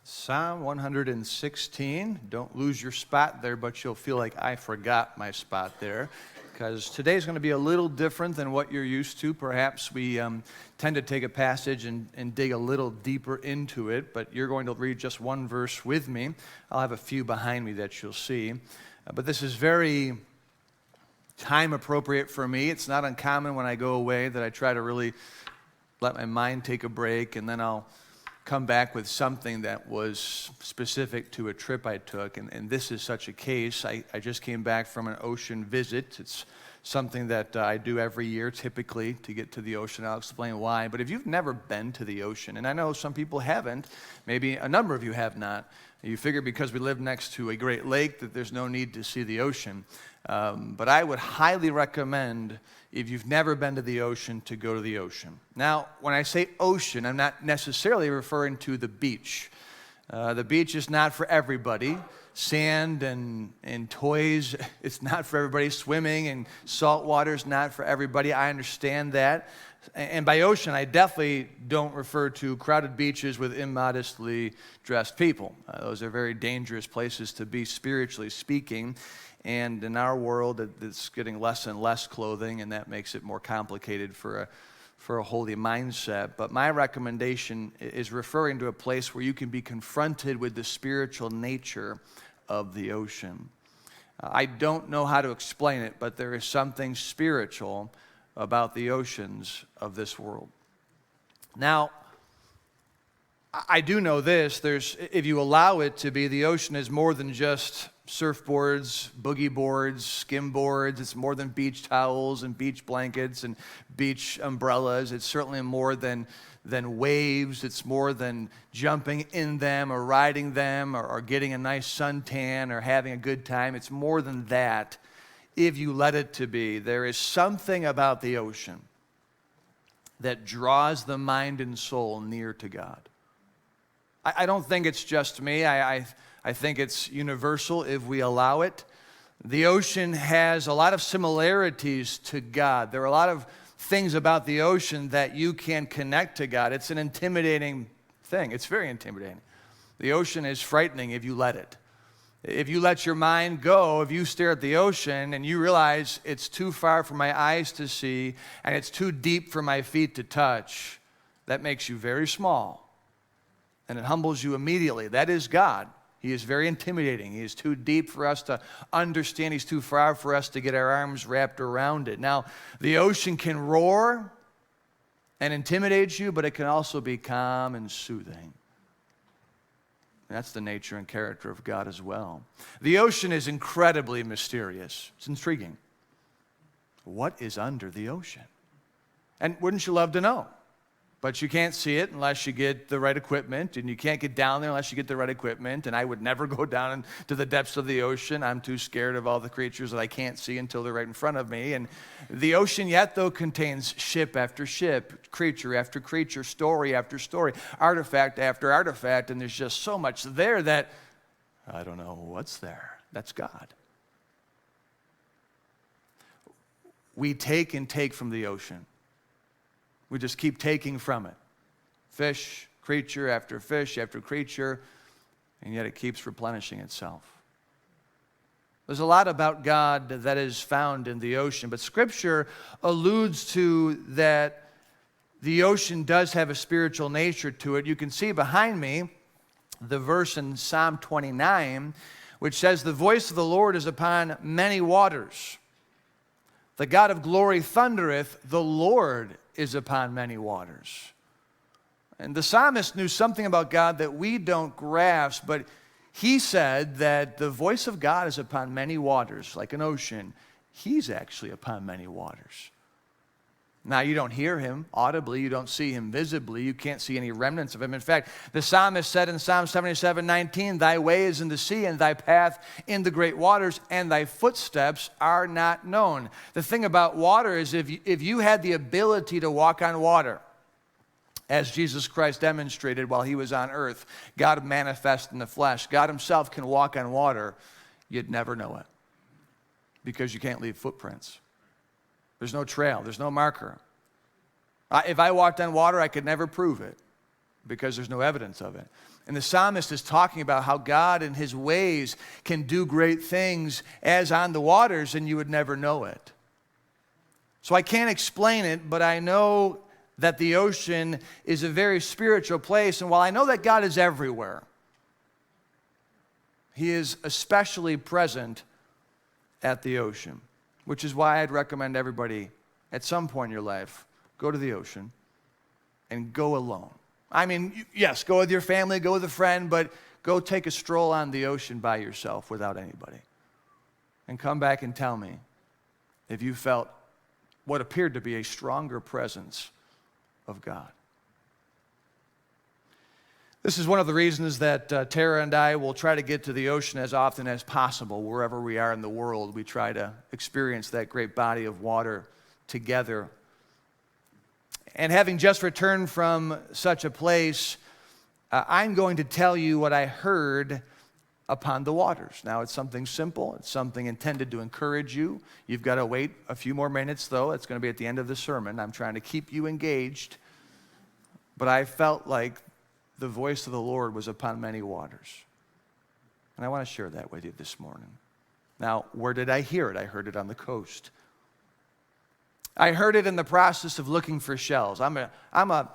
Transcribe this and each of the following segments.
Psalm 116. Don't lose your spot there, but you'll feel like I forgot my spot there, because today's going to be a little different than what you're used to. Perhaps we tend to take a passage and dig a little deeper into it, but you're going to read just one verse with me. I'll have a few behind me that you'll see. But this is very time appropriate for me. It's not uncommon when I go away that I try to really let my mind take a break, and then I'll come back with something that was specific to a trip I took, and this is such a case. I just came back from an ocean visit. It's something that I do every year typically to get to the ocean. I'll explain why. But if you've never been to the ocean, and I know some people haven't, maybe a number of you have not, you figure because we live next to a great lake that there's no need to see the ocean. But I would highly recommend, if you've never been to the ocean, to go to the ocean. Now, when I say ocean, I'm not necessarily referring to the beach. The beach is not for everybody. Sand and toys, it's not for everybody. Swimming and salt water is not for everybody. I understand that. And by ocean, I definitely don't refer to crowded beaches with immodestly dressed people. Those are very dangerous places to be, spiritually speaking. And in our world, it's getting less and less clothing, and that makes it more complicated for a holy mindset. But my recommendation is referring to a place where you can be confronted with the spiritual nature of the ocean. I don't know how to explain it, but there is something spiritual about the oceans of this world. Now, I do know this, if you allow it to be, the ocean is more than just surfboards, boogie boards, skim boards. It's more than beach towels and beach blankets and beach umbrellas. It's certainly more than waves. It's more than jumping in them or riding them or getting a nice suntan or having a good time. It's more than that if you let it to be. There is something about the ocean that draws the mind and soul near to God. I don't think it's just me. I think it's universal if we allow it. The ocean has a lot of similarities to God. There are a lot of things about the ocean that you can connect to God. It's an intimidating thing. It's very intimidating. The ocean is frightening if you let it. If you let your mind go, if you stare at the ocean and you realize it's too far for my eyes to see and it's too deep for my feet to touch, that makes you very small. And it humbles you immediately. That is God. He is very intimidating. He is too deep for us to understand. He's too far for us to get our arms wrapped around it. Now, the ocean can roar and intimidate you, but it can also be calm and soothing. That's the nature and character of God as well. The ocean is incredibly mysterious. It's intriguing. What is under the ocean? And wouldn't you love to know? But you can't see it unless you get the right equipment, and you can't get down there unless you get the right equipment, and I would never go down into the depths of the ocean. I'm too scared of all the creatures that I can't see until they're right in front of me. And the ocean yet, though, contains ship after ship, creature after creature, story after story, artifact after artifact, and there's just so much there that I don't know what's there. That's God. We take and take from the ocean. We just keep taking from it. Fish, creature after fish after creature, and yet it keeps replenishing itself. There's a lot about God that is found in the ocean, but Scripture alludes to that the ocean does have a spiritual nature to it. You can see behind me the verse in Psalm 29, which says, "The voice of the Lord is upon many waters. The God of glory thundereth, the Lord is upon many waters." And the psalmist knew something about God that we don't grasp, but he said that the voice of God is upon many waters, like an ocean. He's actually upon many waters. Now, you don't hear him audibly, you don't see him visibly, you can't see any remnants of him. In fact, the psalmist said in Psalm 77:19, "Thy way is in the sea, and thy path in the great waters, and thy footsteps are not known." The thing about water is if you had the ability to walk on water, as Jesus Christ demonstrated while he was on earth, God manifest in the flesh, God himself can walk on water, you'd never know it because you can't leave footprints. There's no trail. There's no marker. If I walked on water, I could never prove it because there's no evidence of it. And the psalmist is talking about how God and his ways can do great things as on the waters, and you would never know it. So I can't explain it, but I know that the ocean is a very spiritual place. And while I know that God is everywhere, he is especially present at the ocean, which is why I'd recommend everybody at some point in your life, go to the ocean and go alone. I mean, yes, go with your family, go with a friend, but go take a stroll on the ocean by yourself without anybody. And come back and tell me if you felt what appeared to be a stronger presence of God. This is one of the reasons that Tara and I will try to get to the ocean as often as possible. Wherever we are in the world, we try to experience that great body of water together. And having just returned from such a place, I'm going to tell you what I heard upon the waters. Now, it's something simple. It's something intended to encourage you. You've got to wait a few more minutes, though. It's going to be at the end of the sermon. I'm trying to keep you engaged. But I felt like the voice of the Lord was upon many waters. And I want to share that with you this morning. Now, where did I hear it? I heard it on the coast. I heard it in the process of looking for shells. I'm a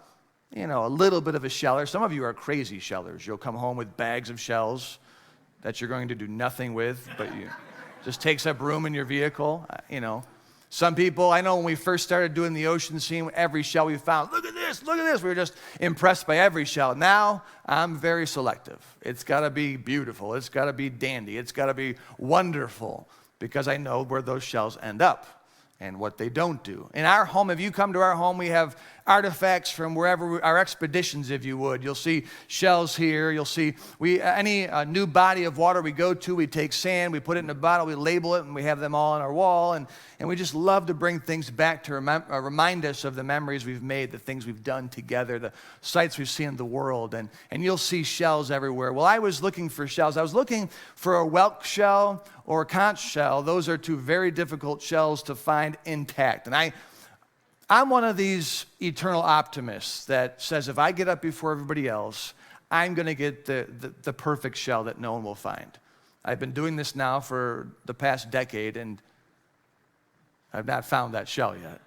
little bit of a sheller. Some of you are crazy shellers. You'll come home with bags of shells that you're going to do nothing with, but you just takes up room in your vehicle. Some people, I know when we first started doing the ocean scene, every shell we found, look at this. We were just impressed by every shell. Now, I'm very selective. It's got to be beautiful. It's got to be dandy. It's got to be wonderful, because I know where those shells end up and what they don't do. In our home, if you come to our home, we have artifacts from wherever our expeditions, if you would. You'll see shells here. You'll see any new body of water we go to, we take sand, we put it in a bottle, we label it, and we have them all on our wall. And we just love to bring things back to remind us of the memories we've made, the things we've done together, the sights we've seen in the world. And you'll see shells everywhere. Well, I was looking for shells. I was looking for a whelk shell or a conch shell. Those are two very difficult shells to find intact. And I'm one of these eternal optimists that says if I get up before everybody else, I'm going to get the perfect shell that no one will find. I've been doing this now for the past decade, and I've not found that shell yet.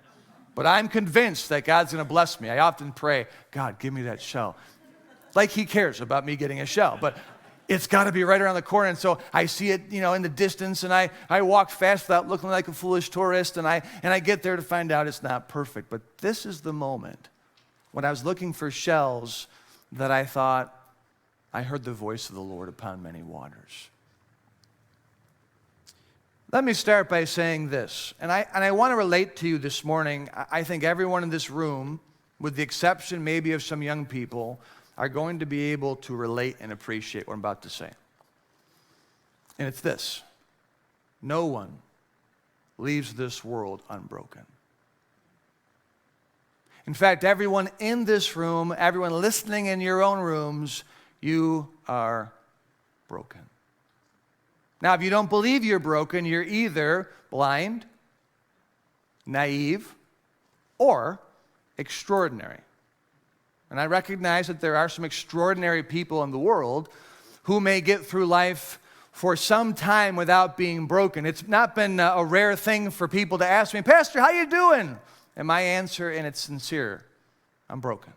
But I'm convinced that God's going to bless me. I often pray, God, give me that shell. Like he cares about me getting a shell. But it's got to be right around the corner. And so I see it, in the distance, and I walk fast without looking like a foolish tourist, and I get there to find out it's not perfect. But this is the moment when I was looking for shells that I thought, I heard the voice of the Lord upon many waters. Let me start by saying this, and I want to relate to you this morning. I think everyone in this room, with the exception maybe of some young people, are going to be able to relate and appreciate what I'm about to say. And it's this: no one leaves this world unbroken. In fact, everyone in this room, everyone listening in your own rooms, you are broken. Now, if you don't believe you're broken, you're either blind, naive, or extraordinary. And I recognize that there are some extraordinary people in the world who may get through life for some time without being broken. It's not been a rare thing for people to ask me, Pastor, how you doing? And my answer, and it's sincere, I'm broken.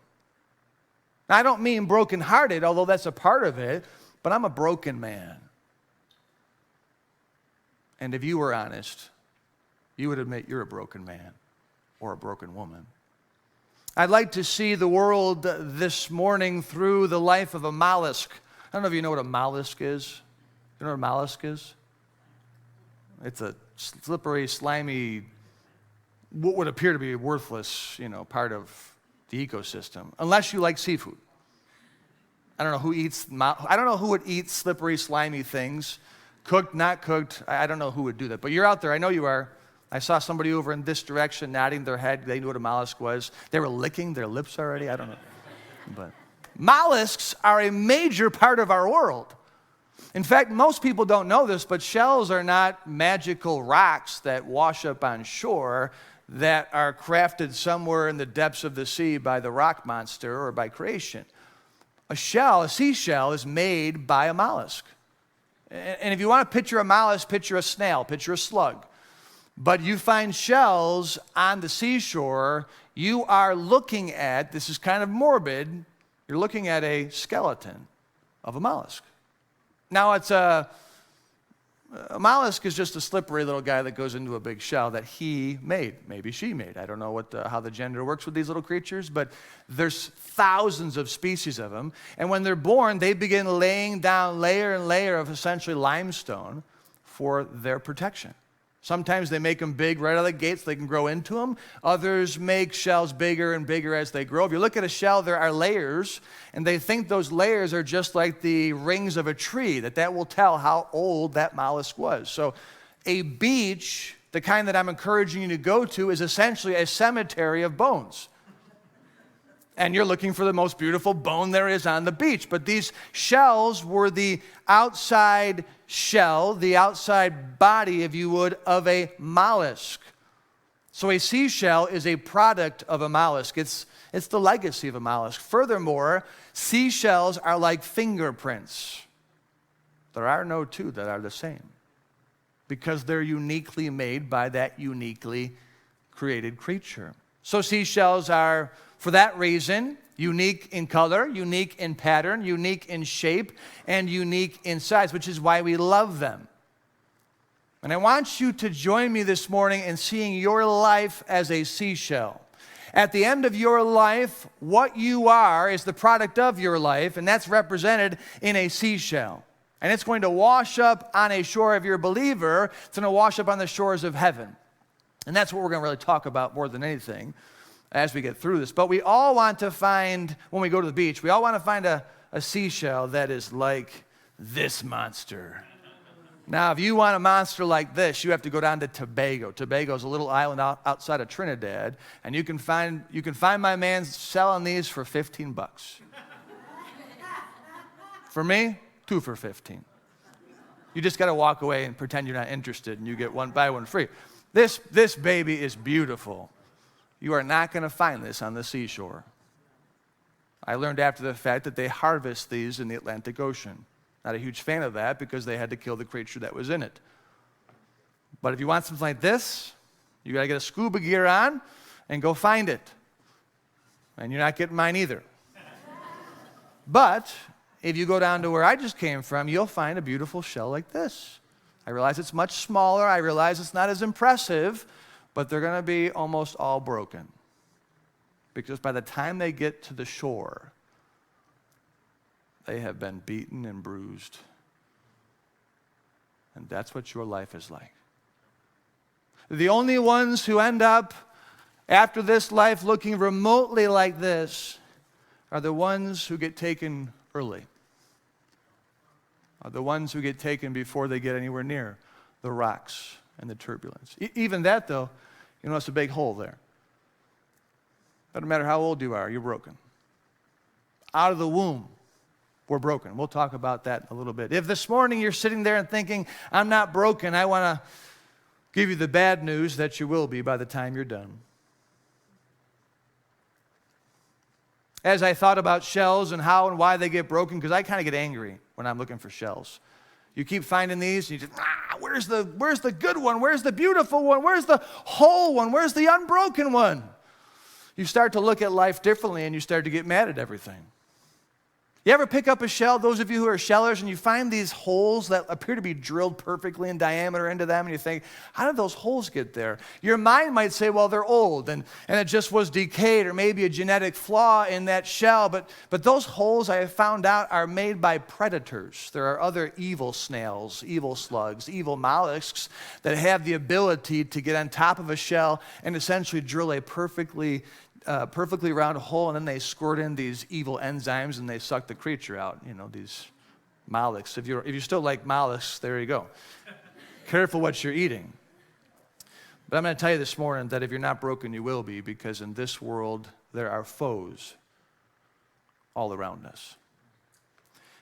Now, I don't mean brokenhearted, although that's a part of it, but I'm a broken man. And if you were honest, you would admit you're a broken man or a broken woman. I'd like to see the world this morning through the life of a mollusk. I don't know if you know what a mollusk is. You know what a mollusk is? It's a slippery, slimy, what would appear to be a worthless, part of the ecosystem, unless you like seafood. I don't know who would eat slippery, slimy things, cooked, not cooked. I don't know who would do that, but you're out there. I know you are. I saw somebody over in this direction nodding their head. They knew what a mollusk was. They were licking their lips already. I don't know. But mollusks are a major part of our world. In fact, most people don't know this, but shells are not magical rocks that wash up on shore that are crafted somewhere in the depths of the sea by the rock monster or by creation. A seashell is made by a mollusk. And if you want to picture a mollusk, picture a snail, picture a slug. But you find shells on the seashore, you are looking at, this is kind of morbid, you're looking at a skeleton of a mollusk. Now a mollusk is just a slippery little guy that goes into a big shell that he made, maybe she made. I don't know how the gender works with these little creatures, but there's thousands of species of them. And when they're born, they begin laying down layer and layer of essentially limestone for their protection. Sometimes they make them big right out of the gate so they can grow into them. Others make shells bigger and bigger as they grow. If you look at a shell, there are layers, and they think those layers are just like the rings of a tree, that will tell how old that mollusk was. So a beach, the kind that I'm encouraging you to go to, is essentially a cemetery of bones. And you're looking for the most beautiful bone there is on the beach. But these shells were the outside shell, the outside body, if you would, of a mollusk. So a seashell is a product of a mollusk. It's the legacy of a mollusk. Furthermore, seashells are like fingerprints. There are no two that are the same, because they're uniquely made by that uniquely created creature. So seashells are, for that reason, unique in color, unique in pattern, unique in shape, and unique in size, which is why we love them. And I want you to join me this morning in seeing your life as a seashell. At the end of your life, what you are is the product of your life, and that's represented in a seashell. And it's going to wash up on a shore of your believer. It's going to wash up on the shores of heaven. And that's what we're going to really talk about more than anything as we get through this. But we all want to find, when we go to the beach, we all want to find a seashell that is like this monster. Now, if you want a monster like this, you have to go down to Tobago. Tobago is a little island outside of Trinidad, and you can find my man selling these for $15. For me, 2 for $15. You just got to walk away and pretend you're not interested, and you get one buy one free. This baby is beautiful. You are not going to find this on the seashore. I learned after the fact that they harvest these in the Atlantic Ocean. Not a huge fan of that because they had to kill the creature that was in it. But if you want something like this, you got to get a scuba gear on and go find it. And you're not getting mine either. But if you go down to where I just came from, you'll find a beautiful shell like this. I realize it's much smaller. I realize it's not as impressive, but they're going to be almost all broken. Because by the time they get to the shore, they have been beaten and bruised. And that's what your life is like. The only ones who end up after this life looking remotely like this are the ones who get taken early. Are the ones who get taken before they get anywhere near the rocks and the turbulence. Even that, though, you know, it's a big hole there. Doesn't matter how old you are, you're broken. Out of the womb, we're broken. We'll talk about that in a little bit. If this morning you're sitting there and thinking, I'm not broken, I want to give you the bad news that you will be by the time you're done. As I thought about shells and how and why they get broken, because I kind of get angry when I'm looking for shells. You keep finding these, and you just, where's the good one? Where's the beautiful one? Where's the whole one? Where's the unbroken one? You start to look at life differently, and you start to get mad at everything. You ever pick up a shell, those of you who are shellers, and you find these holes that appear to be drilled perfectly in diameter into them, and you think, how did those holes get there? Your mind might say, well, they're old, and it just was decayed, or maybe a genetic flaw in that shell, but those holes, I have found out, are made by predators. There are other evil snails, evil slugs, evil mollusks that have the ability to get on top of a shell and essentially drill a perfectly round hole, and then they squirt in these evil enzymes and they suck the creature out. You know, these mollusks. If you still like mollusks, there you go. Careful what you're eating. But I'm going to tell you this morning that if you're not broken, you will be, because in this world there are foes all around us.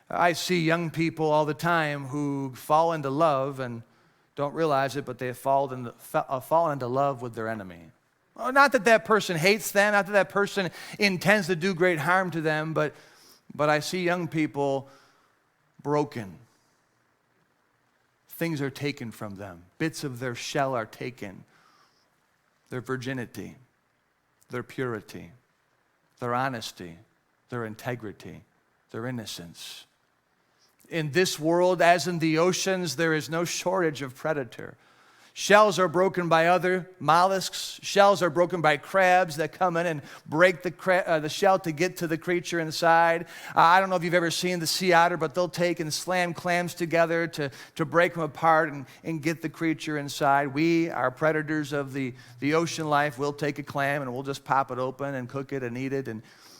I see young people all the time who fall into love and don't realize it, but they have fallen into love with their enemy. Not that that person hates them, not that that person intends to do great harm to them, but But I see young people broken. Things are taken from them. Bits of their shell are taken. Their virginity, their purity, their honesty, their integrity, their innocence. In this world, as in the oceans, there is no shortage of predator. Shells are broken by other mollusks. Shells are broken by crabs that come in and break the shell to get to the creature inside. I don't know if you've ever seen the sea otter, but they'll take and slam clams together to break them apart and get the creature inside. We are predators of the ocean life. We'll take a clam and we'll just pop it open and cook it and eat it.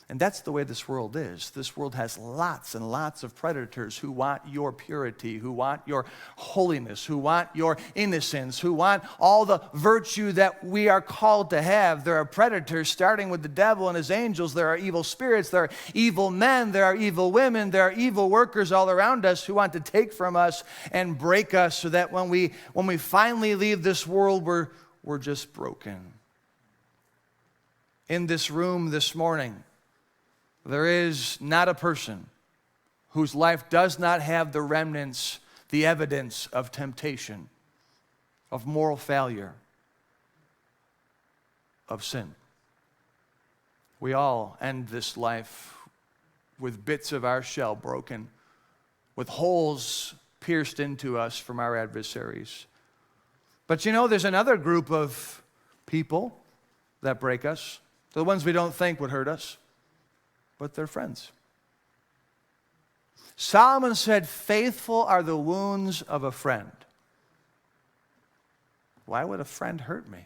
And that's the way this world is. This world has lots and lots of predators who want your purity, who want your holiness, who want your innocence, who want all the virtue that we are called to have. There are predators starting with the devil and his angels. There are evil spirits. There are evil men. There are evil women. There are evil workers all around us who want to take from us and break us so that when we finally leave this world, we're just broken. In this room this morning, there is not a person whose life does not have the remnants, the evidence of temptation, of moral failure, of sin. We all end this life with bits of our shell broken, with holes pierced into us from our adversaries. But you know, there's another group of people that break us, the ones we don't think would hurt us. But they're friends. Solomon said, faithful are the wounds of a friend. Why would a friend hurt me?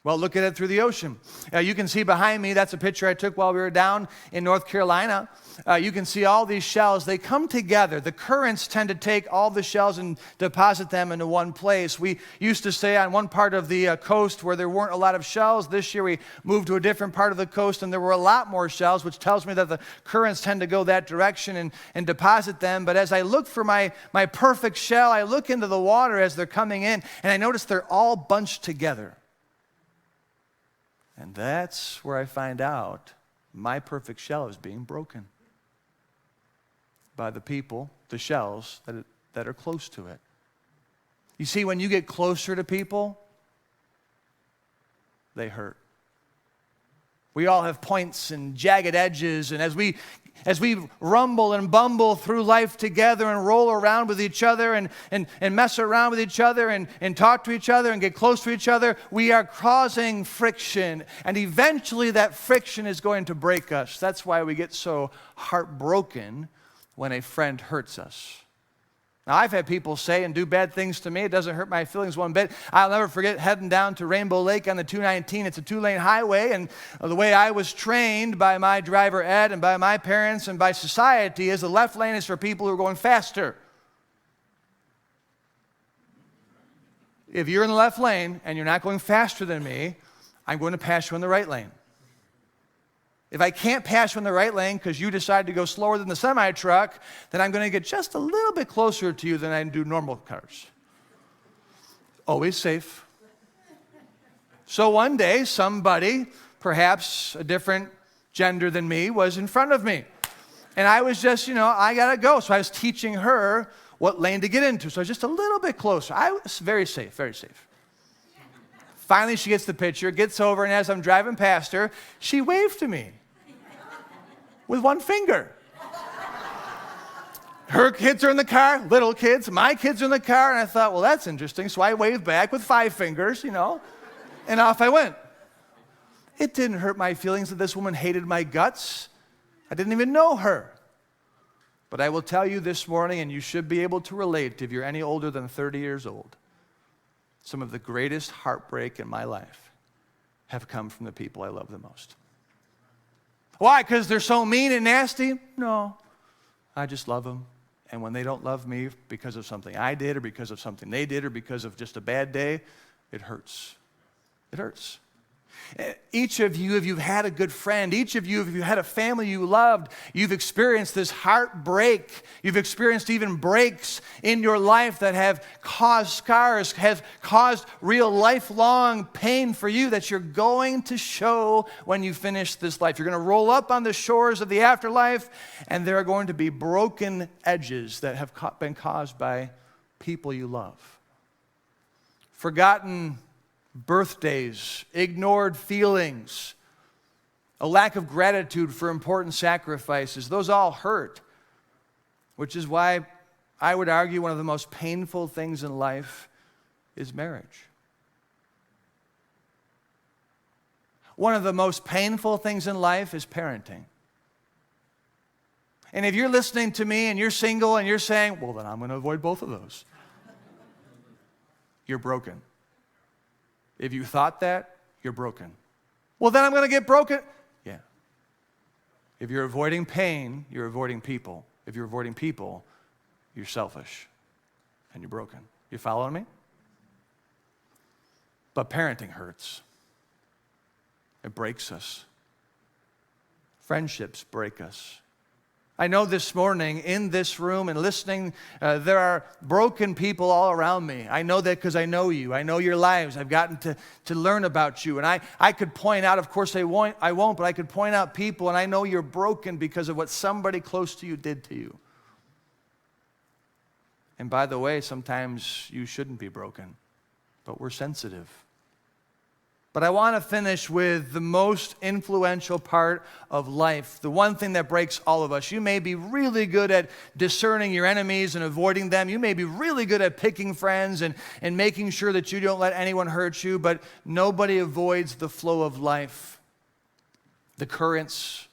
Well, look at it through the ocean. You can see behind me, that's a picture I took while we were down in North Carolina. You can see all these shells. They come together. The currents tend to take all the shells and deposit them into one place. We used to stay on one part of the coast where there weren't a lot of shells. This year we moved to a different part of the coast and there were a lot more shells, which tells me that the currents tend to go that direction and deposit them. But as I look for my perfect shell, I look into the water as they're coming in and I notice they're all bunched together. And that's where I find out my perfect shell is being broken by the people, the shells that are close to it. You see, when you get closer to people, they hurt. We all have points and jagged edges, and as we rumble and bumble through life together and roll around with each other and mess around with each other and talk to each other and get close to each other, we are causing friction. And eventually that friction is going to break us. That's why we get so heartbroken when a friend hurts us. Now, I've had people say and do bad things to me. It doesn't hurt my feelings one bit. I'll never forget heading down to Rainbow Lake on the 219. It's a 2-lane highway, and the way I was trained by my driver, Ed, and by my parents and by society is the left lane is for people who are going faster. If you're in the left lane and you're not going faster than me, I'm going to pass you in the right lane. If I can't pass you in the right lane because you decide to go slower than the semi-truck, then I'm going to get just a little bit closer to you than I do normal cars. Always safe. So one day, somebody, perhaps a different gender than me, was in front of me. And I was just, I got to go. So I was teaching her what lane to get into. So I was just a little bit closer. I was very safe, very safe. Finally, she gets the picture, gets over, and as I'm driving past her, she waved to me with one finger. Her kids are in the car, little kids. My kids are in the car, and I thought, well, that's interesting. So I waved back with 5 fingers, and off I went. It didn't hurt my feelings that this woman hated my guts. I didn't even know her. But I will tell you this morning, and you should be able to relate if you're any older than 30 years old, some of the greatest heartbreak in my life have come from the people I love the most. Why? Because they're so mean and nasty? No. I just love them. And when they don't love me because of something I did or because of something they did or because of just a bad day, it hurts. It hurts. Each of you, if you've had a good friend, each of you, if you had a family you loved, you've experienced this heartbreak. You've experienced even breaks in your life that have caused scars, have caused real lifelong pain for you that you're going to show when you finish this life. You're going to roll up on the shores of the afterlife, and there are going to be broken edges that have been caused by people you love. Forgotten birthdays, ignored feelings, a lack of gratitude for important sacrifices. Those all hurt, which is why I would argue one of the most painful things in life is marriage. One of the most painful things in life is parenting. And if you're listening to me and you're single and you're saying, well, then I'm going to avoid both of those, you're broken. If you thought that, you're broken. Well, then I'm going to get broken. Yeah. If you're avoiding pain, you're avoiding people. If you're avoiding people, you're selfish and you're broken. You following me? But parenting hurts. It breaks us. Friendships break us. I know this morning in this room and listening, there are broken people all around me. I know that because I know you. I know your lives. I've gotten to learn about you. And I could point out, of course I won't, but I could point out people, and I know you're broken because of what somebody close to you did to you. And by the way, sometimes you shouldn't be broken, but we're sensitive. But I want to finish with the most influential part of life, the one thing that breaks all of us. You may be really good at discerning your enemies and avoiding them. You may be really good at picking friends and making sure that you don't let anyone hurt you, but nobody avoids the flow of life, the currents.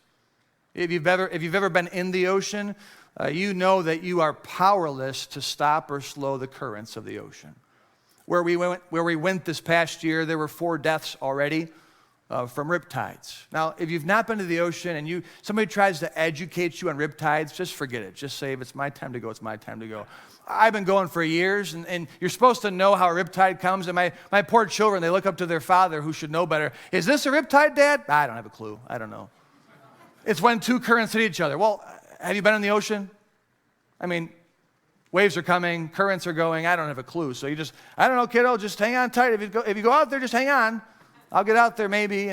If you've ever been in the ocean, you know that you are powerless to stop or slow the currents of the ocean. Where we went this past year, there were 4 deaths already from riptides. Now, if you've not been to the ocean and somebody tries to educate you on riptides, just forget it. Just say, if it's my time to go, it's my time to go. I've been going for years, and you're supposed to know how a riptide comes. And my poor children, they look up to their father, who should know better. Is this a riptide, Dad? I don't have a clue. I don't know. It's when 2 currents hit each other. Well, have you been in the ocean? I mean, waves are coming, currents are going, I don't have a clue. So I don't know, kiddo, just hang on tight. If you go out there, just hang on. I'll get out there maybe,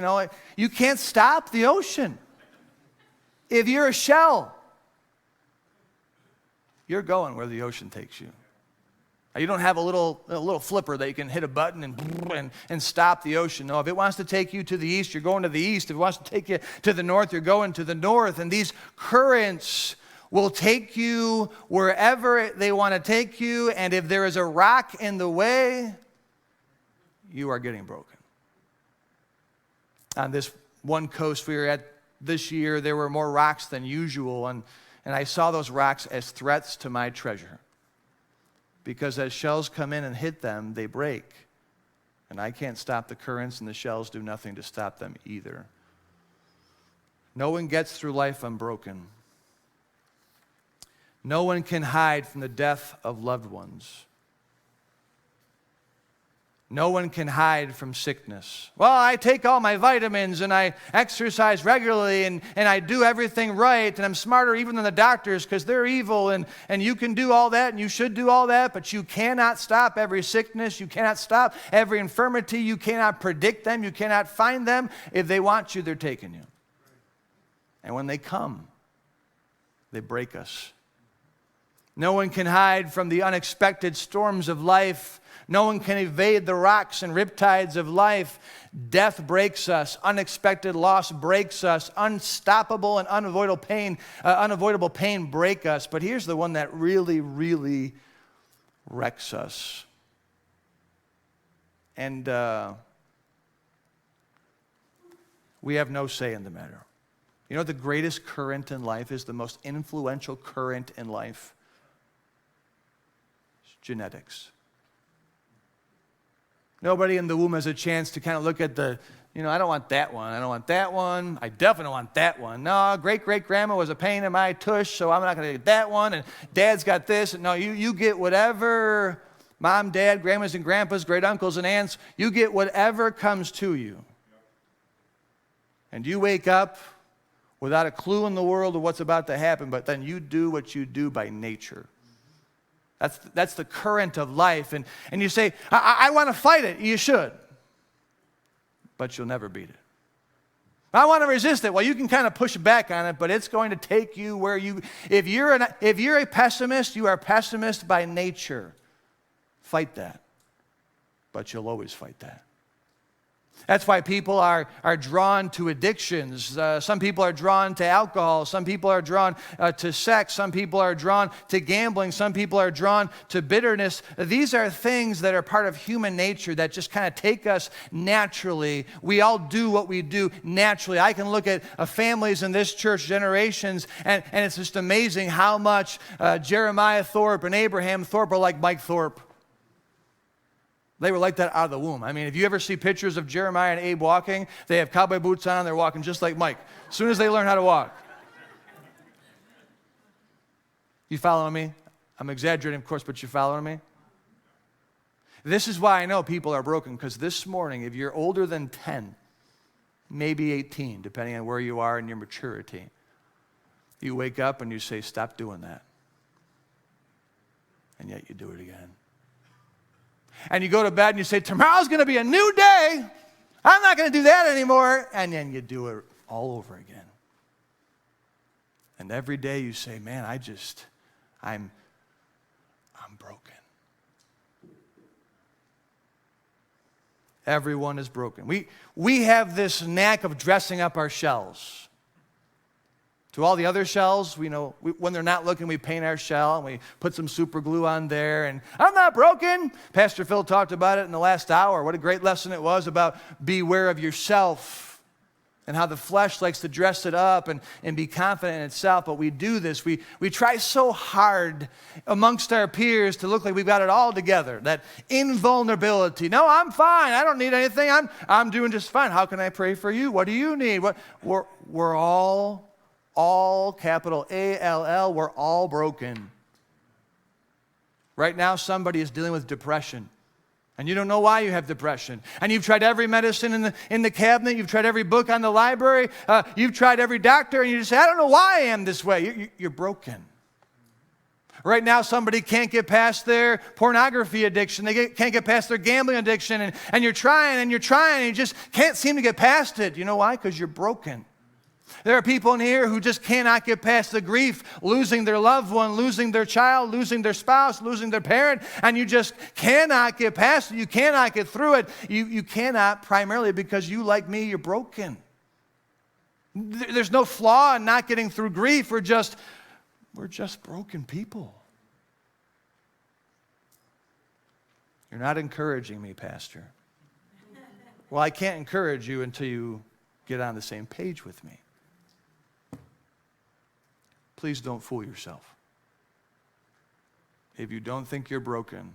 You can't stop the ocean. If you're a shell, you're going where the ocean takes you. You don't have a little flipper that you can hit a button and stop the ocean. No, if it wants to take you to the east, you're going to the east. If it wants to take you to the north, you're going to the north. And these currents will take you wherever they want to take you, and if there is a rock in the way, you are getting broken. On this one coast we were at this year, there were more rocks than usual, and I saw those rocks as threats to my treasure. Because as shells come in and hit them, they break. And I can't stop the currents, and the shells do nothing to stop them either. No one gets through life unbroken. No one can hide from the death of loved ones. No one can hide from sickness. Well, I take all my vitamins and I exercise regularly and I do everything right and I'm smarter even than the doctors because they're evil and you can do all that and you should do all that, but you cannot stop every sickness. You cannot stop every infirmity. You cannot predict them. You cannot find them. If they want you, they're taking you. And when they come, they break us. No one can hide from the unexpected storms of life. No one can evade the rocks and riptides of life. Death breaks us. Unexpected loss breaks us. Unstoppable and unavoidable pain break us. But here's the one that really, really wrecks us. And we have no say in the matter. You know what the greatest current in life is? The most influential current in life? Genetics. Nobody in the womb has a chance to kind of look at I don't want that one. I don't want that one. I definitely don't want that one. No, great-great-grandma was a pain in my tush, so I'm not going to get that one. And dad's got this. And no, you get whatever, mom, dad, grandmas and grandpas, great uncles and aunts, you get whatever comes to you. And you wake up without a clue in the world of what's about to happen, but then you do what you do by nature. That's the current of life. And you say, I want to fight it. You should. But you'll never beat it. I want to resist it. Well, you can kind of push back on it, but it's going to take you where you, if you're a pessimist, you are a pessimist by nature. Fight that. But you'll always fight that. That's why people are drawn to addictions. Some people are drawn to alcohol. Some people are drawn to sex. Some people are drawn to gambling. Some people are drawn to bitterness. These are things that are part of human nature that just kind of take us naturally. We all do what we do naturally. I can look at families in this church, generations, and it's just amazing how much Jeremiah Thorpe and Abraham Thorpe are like Mike Thorpe. They were like that out of the womb. I mean, if you ever see pictures of Jeremiah and Abe walking, they have cowboy boots on, they're walking just like Mike, as soon as they learn how to walk. You following me? I'm exaggerating, of course, but you following me? This is why I know people are broken, because this morning, if you're older than 10, maybe 18, depending on where you are in your maturity, you wake up and you say, stop doing that. And yet you do it again. And you go to bed and you say, tomorrow's going to be a new day. I'm not going to do that anymore. And then you do it all over again. And every day you say, man, I'm broken. Everyone is broken. We have this knack of dressing up our shells. To all the other shells, when they're not looking, we paint our shell and we put some super glue on there. And I'm not broken. Pastor Phil talked about it in the last hour. What a great lesson it was about beware of yourself and how the flesh likes to dress it up and be confident in itself. But we do this. We try so hard amongst our peers to look like we've got it all together. That invulnerability. No, I'm fine. I don't need anything. I'm doing just fine. How can I pray for you? What do you need? We're all capital A-L-L, we're all broken. Right now, somebody is dealing with depression. And you don't know why you have depression. And you've tried every medicine in the cabinet. You've tried every book on the library. You've tried every doctor. And you just say, I don't know why I am this way. You're broken. Right now, somebody can't get past their pornography addiction. They can't get past their gambling addiction. And you're trying and you just can't seem to get past it. You know why? Because you're broken. There are people in here who just cannot get past the grief, losing their loved one, losing their child, losing their spouse, losing their parent, and you just cannot get past it. You cannot get through it. You cannot, primarily because you, like me, you're broken. There's no flaw in not getting through grief. We're just broken people. You're not encouraging me, Pastor. Well, I can't encourage you until you get on the same page with me. Please don't fool yourself. If you don't think you're broken,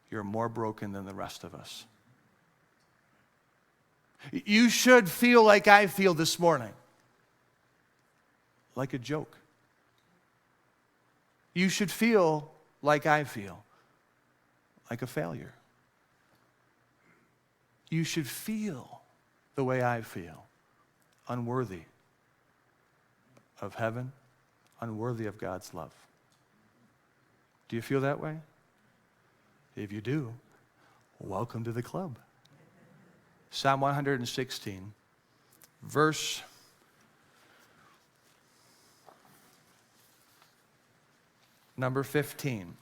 you're more broken than the rest of us. You should feel like I feel this morning. Like a joke. You should feel like I feel. Like a failure. You should feel the way I feel. Unworthy of heaven, unworthy of God's love. Do you feel that way? If you do, welcome to the club. Psalm 116, verse number 15.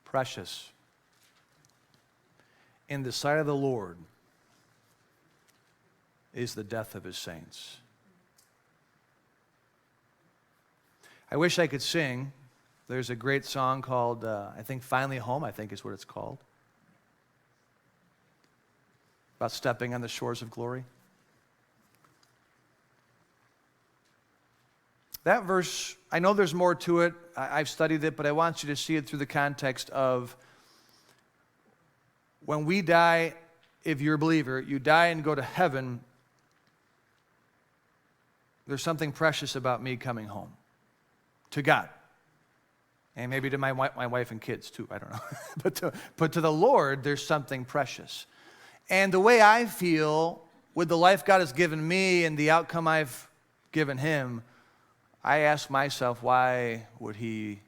Precious in the sight of the Lord is the death of his saints. I wish I could sing. There's a great song called, I think, Finally Home, I think is what it's called. About stepping on the shores of glory. That verse, I know there's more to it. I've studied it, but I want you to see it through the context of when we die, if you're a believer, you die and go to heaven, there's something precious about me coming home to God. And maybe to my wife and kids too, I don't know. but to the Lord, there's something precious. And the way I feel with the life God has given me and the outcome I've given him, I ask myself, why would he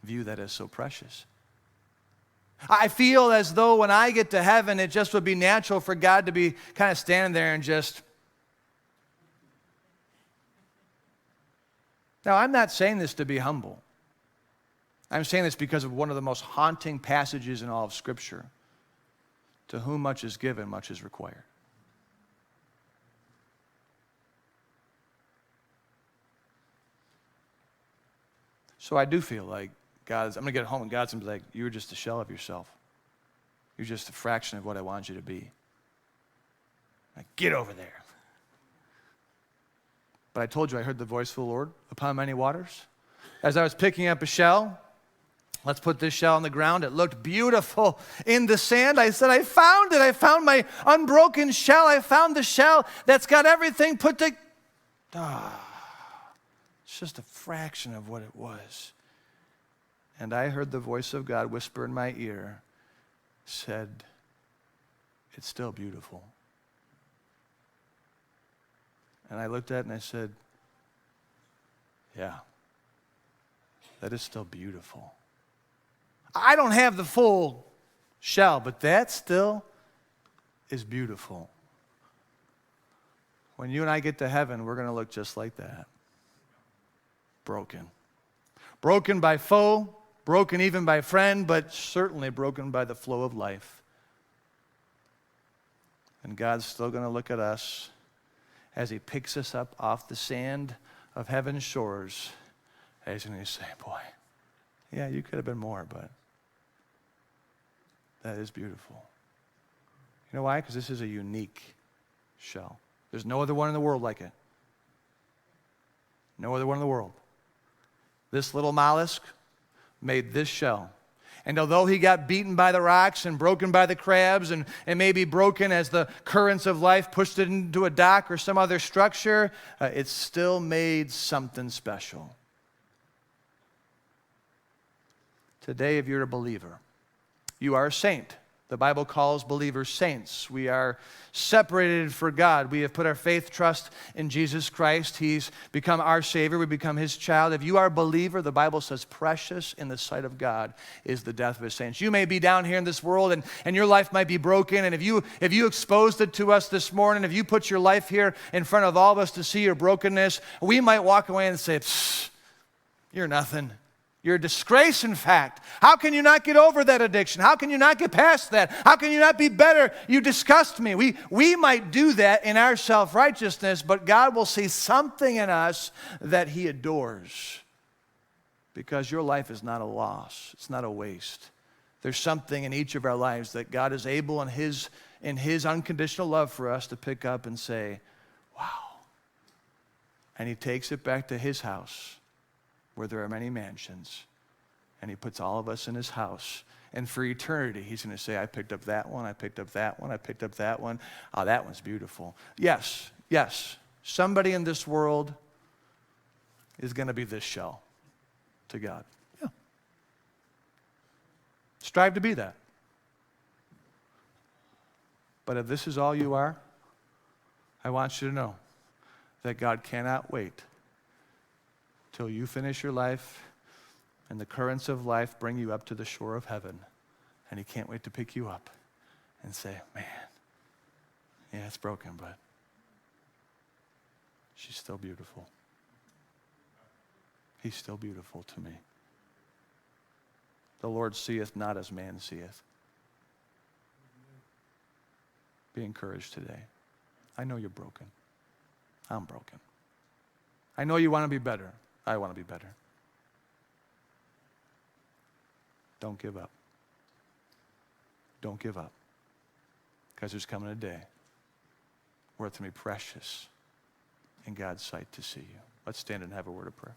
view that as so precious? I feel as though when I get to heaven, it just would be natural for God to be kind of standing there and just... Now, I'm not saying this to be humble. I'm saying this because of one of the most haunting passages in all of Scripture. To whom much is given, much is required. So I do feel like I'm going to get home and God's going to be like, you're just a shell of yourself. You're just a fraction of what I want you to be. Like, get over there. But I told you I heard the voice of the Lord upon many waters. As I was picking up a shell, let's put this shell on the ground. It looked beautiful in the sand. I said, I found it. I found my unbroken shell. I found the shell that's got everything put together. It's just a fraction of what it was. And I heard the voice of God whisper in my ear, said, it's still beautiful. And I looked at it and I said, yeah, that is still beautiful. I don't have the full shell, but that still is beautiful. When you and I get to heaven, we're going to look just like that. Broken. Broken by foe, broken even by friend, but certainly broken by the flow of life. And God's still going to look at us as he picks us up off the sand of heaven's shores. He's going to say, boy, yeah, you could have been more, but that is beautiful. You know why? Because this is a unique shell. There's no other one in the world like it. No other one in the world. This little mollusk made this shell. And although he got beaten by the rocks and broken by the crabs and maybe broken as the currents of life pushed it into a dock or some other structure, it still made something special. Today, if you're a believer, you are a saint. The Bible calls believers saints. We are separated for God. We have put our faith, trust in Jesus Christ. He's become our Savior. We become His child. If you are a believer, the Bible says precious in the sight of God is the death of His saints. You may be down here in this world and your life might be broken. And if you exposed it to us this morning, if you put your life here in front of all of us to see your brokenness, we might walk away and say, you're nothing. You're a disgrace, in fact. How can you not get over that addiction? How can you not get past that? How can you not be better? You disgust me. We might do that in our self-righteousness, but God will see something in us that He adores. Because your life is not a loss. It's not a waste. There's something in each of our lives that God is able in His unconditional love for us to pick up and say, wow. And He takes it back to His house, where there are many mansions, and He puts all of us in His house. And for eternity, He's going to say, I picked up that one, I picked up that one, I picked up that one. Oh, that one's beautiful. Yes, somebody in this world is going to be this shell to God. Yeah. Strive to be that. But if this is all you are, I want you to know that God cannot wait till you finish your life and the currents of life bring you up to the shore of heaven. And He can't wait to pick you up and say, man, yeah, it's broken, but she's still beautiful. He's still beautiful to me. The Lord seeth not as man seeth. Be encouraged today. I know you're broken. I'm broken. I know you want to be better. I want to be better. Don't give up. Don't give up. Because there's coming a day where it's going to be precious in God's sight to see you. Let's stand and have a word of prayer.